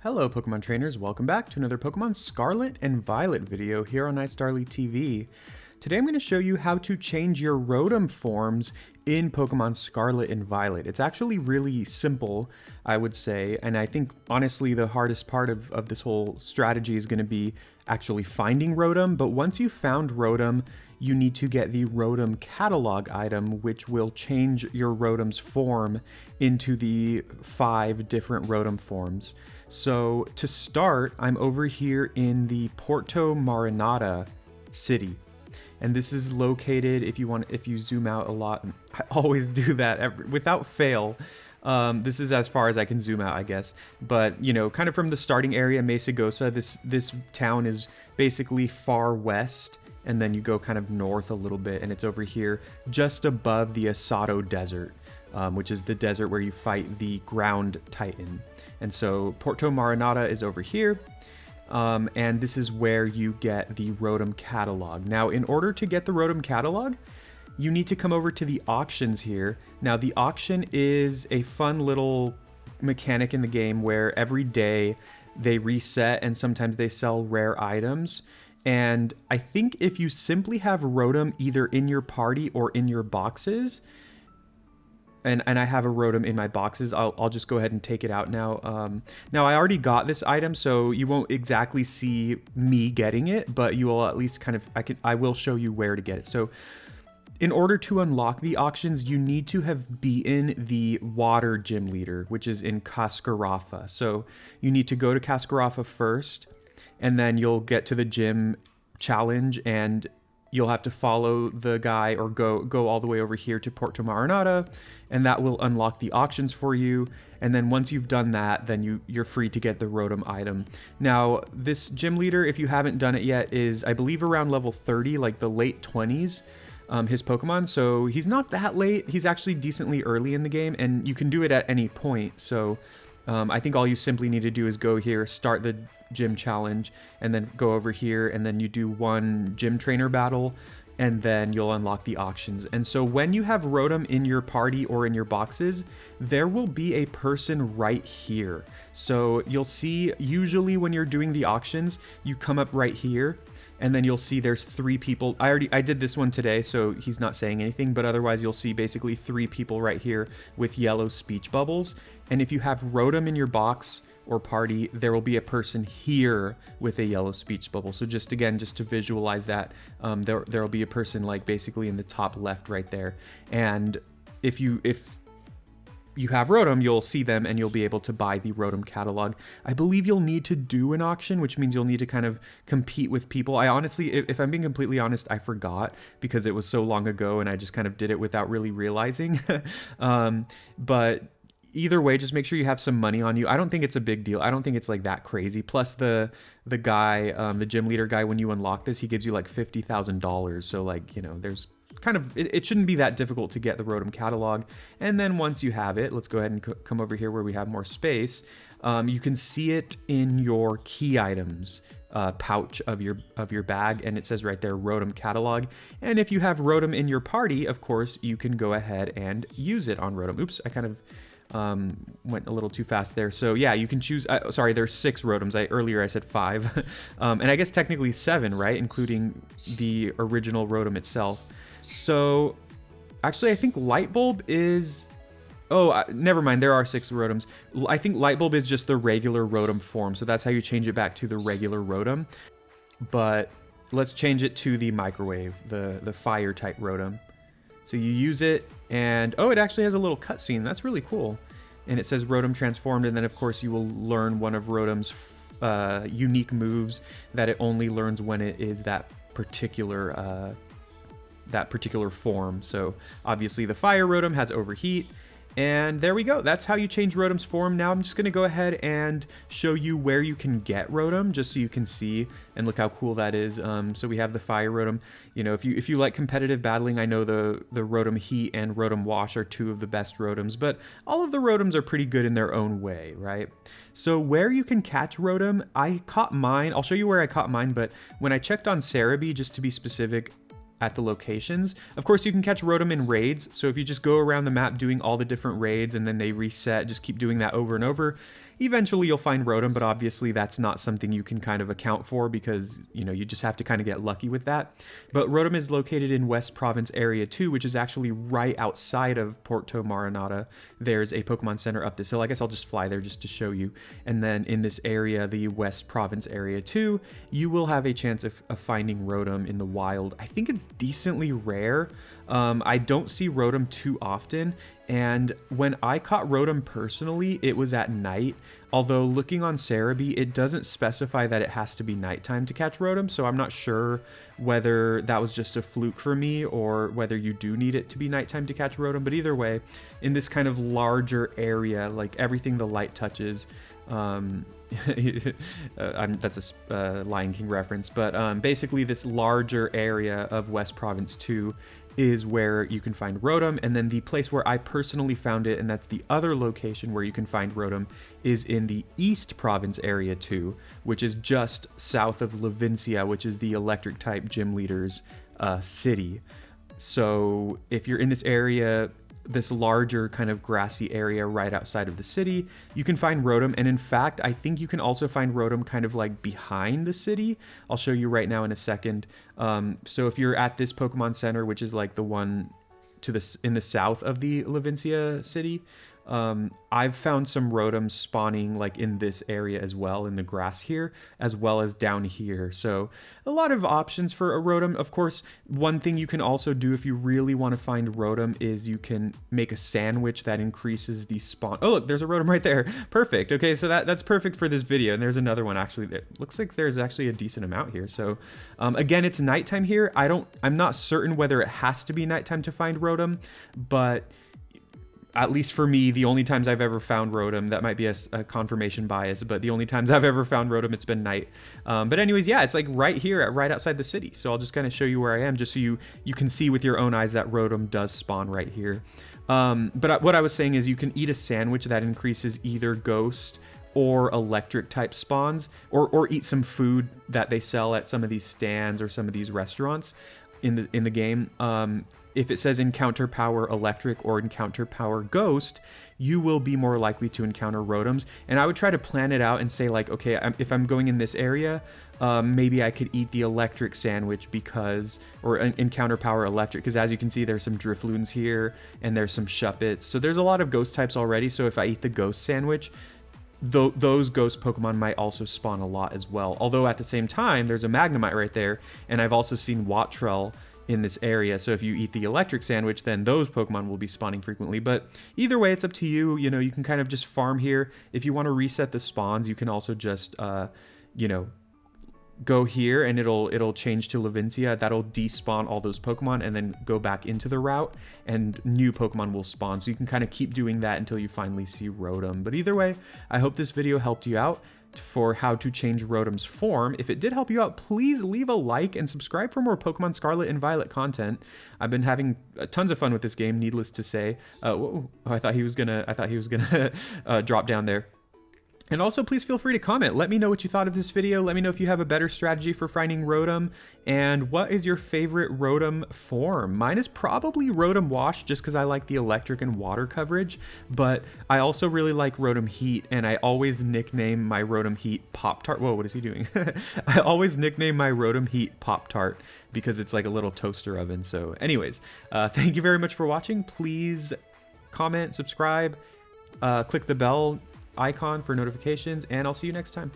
Hello Pokemon trainers, welcome back to another Pokemon Scarlet and Violet video here on iStarly TV. Today I'm going to show you how to change your Rotom forms in Pokemon Scarlet and Violet. It's actually really simple, I would say, and I think honestly the hardest part of this whole strategy is going to be actually finding Rotom, but once you've found Rotom, you need to get the Rotom Catalog item, which will change your Rotom's form into the 5 different Rotom forms. So to start, I'm over here in the Porto Marinada city. And this is located, if you zoom out a lot, I always do that without fail. This is as far as I can zoom out, I guess. But, you know, kind of from the starting area, Mesagosa, this town is basically far west. And then you go kind of north a little bit, and it's over here just above the Asado Desert, which is the desert where you fight the Ground Titan. And so Porto Marinada is over here, and this is where you get the Rotom Catalog. Now, in order to get the Rotom Catalog, you need to come over to the auctions here. Now, the auction is a fun little mechanic in the game where every day they reset, and sometimes they sell rare items. And I think if you simply have Rotom either in your party or in your boxes, and I have a Rotom in my boxes, I'll just go ahead and take it out now. Now I already got this item, so you won't exactly see me getting it, but you will at least kind of, I will show you where to get it. So in order to unlock the auctions, you need to have beaten the water gym leader, which is in Cascarafa. So you need to go to Cascarafa first, and then you'll get to the gym challenge, and you'll have to follow the guy or go all the way over here to Porto Marinada, and that will unlock the auctions for you. And then once you've done that, then you're free to get the Rotom item. Now, this gym leader, if you haven't done it yet, is I believe around level 30, like the late 20s. His Pokemon, so he's not that late. He's actually decently early in the game, and you can do it at any point. So I think all you simply need to do is go here, start the gym challenge, and then go over here, and then you do one gym trainer battle, and then you'll unlock the auctions. And so when you have Rotom in your party or in your boxes, there will be a person right here. So you'll see, usually when you're doing the auctions, you come up right here, and then you'll see there's 3 people. I did this one today, so he's not saying anything, but otherwise you'll see basically 3 people right here with yellow speech bubbles. And if you have Rotom in your box or party, there will be a person here with a yellow speech bubble. So just again, just to visualize that, there will be a person like basically in the top left right there. And if you have Rotom, you'll see them and you'll be able to buy the Rotom Catalog. I believe you'll need to do an auction, which means you'll need to kind of compete with people. I honestly, if I'm being completely honest, I forgot because it was so long ago and I just kind of did it without really realizing. But either way, just make sure you have some money on you. I don't think it's a big deal. I don't think it's like that crazy. Plus the guy, the gym leader guy, when you unlock this, he gives you like $50,000. So like, you know, there's kind of, it shouldn't be that difficult to get the Rotom Catalog. And then once you have it, let's go ahead and come over here where we have more space. You can see it in your key items pouch of your bag, and it says right there Rotom Catalog. And if you have Rotom in your party, of course, you can go ahead and use it on Rotom. Oops, I kind of went a little too fast there. So yeah, you can choose, sorry, there's 6 Rotoms. Earlier I said 5. And I guess technically 7, right? Including the original Rotom itself. So actually I think Light Bulb is, never mind, there are 6 Rotoms. I think Light Bulb is just the regular Rotom form. So that's how you change it back to the regular Rotom. But let's change it to the microwave, the fire type Rotom. So you use it, and it actually has a little cutscene. That's really cool. And it says Rotom transformed, and then of course you will learn one of Rotom's unique moves that it only learns when it is that particular form. So obviously the fire Rotom has overheat. And there we go. That's how you change Rotom's form. Now I'm just going to go ahead and show you where you can get Rotom, just so you can see and look how cool that is. So we have the fire Rotom. You know, if you like competitive battling, I know the Rotom Heat and Rotom Wash are 2 of the best Rotoms, but all of the Rotoms are pretty good in their own way, right? So where you can catch Rotom, I caught mine. I'll show you where I caught mine, but when I checked on Cerebi, just to be specific, at the locations. Of course, you can catch Rotom in raids, so if you just go around the map doing all the different raids and then they reset, just keep doing that over and over, eventually you'll find Rotom, but obviously that's not something you can kind of account for because, you know, you just have to kind of get lucky with that. But Rotom is located in West Province Area 2, which is actually right outside of Porto Marinada. There's a Pokemon Center up this hill. I guess I'll just fly there just to show you. And then in this area, the West Province Area 2, you will have a chance of finding Rotom in the wild. I think it's decently rare. I don't see Rotom too often, and when I caught Rotom personally, it was at night. Although looking on Cerebi, it doesn't specify that it has to be nighttime to catch Rotom, so I'm not sure whether that was just a fluke for me or whether you do need it to be nighttime to catch Rotom. But either way, in this kind of larger area, like everything the light touches, that's a Lion King reference, but basically this larger area of West Province 2 is where you can find Rotom, and then the place where I personally found it, and that's the other location where you can find Rotom, is in the East Province Area 2, which is just south of Levincia, which is the electric type gym leader's city. So if you're in this area, this larger kind of grassy area right outside of the city, you can find Rotom. And in fact, I think you can also find Rotom kind of like behind the city. I'll show you right now in a second. So if you're at this Pokemon Center, which is like the one in the south of the Levincia city, I've found some Rotom spawning like in this area as well, in the grass here, as well as down here. So a lot of options for a Rotom. Of course, one thing you can also do if you really want to find Rotom is you can make a sandwich that increases the spawn. Oh, look, there's a Rotom right there. Perfect. Okay, so that's perfect for this video. And there's another one actually that looks like there's actually a decent amount here. So again, it's nighttime here. I'm not certain whether it has to be nighttime to find Rotom, but at least for me, the only times I've ever found Rotom, that might be a confirmation bias, but the only times I've ever found Rotom, it's been night. But anyways, yeah, it's like right here, right outside the city. So I'll just kind of show you where I am, just so you can see with your own eyes that Rotom does spawn right here. But what I was saying is you can eat a sandwich that increases either ghost or electric type spawns, or eat some food that they sell at some of these stands or some of these restaurants in the game. If it says encounter power electric or encounter power ghost, you will be more likely to encounter Rotoms. And I would try to plan it out and say like, okay, if I'm going in this area, maybe I could eat the electric sandwich or encounter power electric, because as you can see, there's some Drifloons here and there's some Shuppets. So there's a lot of ghost types already. So if I eat the ghost sandwich, those ghost Pokemon might also spawn a lot as well. Although at the same time, there's a Magnemite right there. And I've also seen Wattrel in this area. So if you eat the electric sandwich, then those Pokemon will be spawning frequently. But either way, it's up to you. You know, you can kind of just farm here. If you want to reset the spawns, you can also just, you know, go here and it'll change to Levincia. That'll despawn all those Pokemon and then go back into the route and new Pokemon will spawn. So you can kind of keep doing that until you finally see Rotom. But either way, I hope this video helped you out for how to change Rotom's form. If it did help you out, please leave a like and subscribe for more Pokemon Scarlet and Violet content. I've been having tons of fun with this game, needless to say. Whoa, I thought he was gonna drop down there. And also, please feel free to comment. Let me know what you thought of this video. Let me know if you have a better strategy for finding Rotom. And what is your favorite Rotom form? Mine is probably Rotom Wash, just because I like the electric and water coverage. But I also really like Rotom Heat, and I always nickname my Rotom Heat Pop-Tart. Whoa, what is he doing? I always nickname my Rotom Heat Pop-Tart because it's like a little toaster oven. So anyways, thank you very much for watching. Please comment, subscribe, click the bell icon for notifications, and I'll see you next time.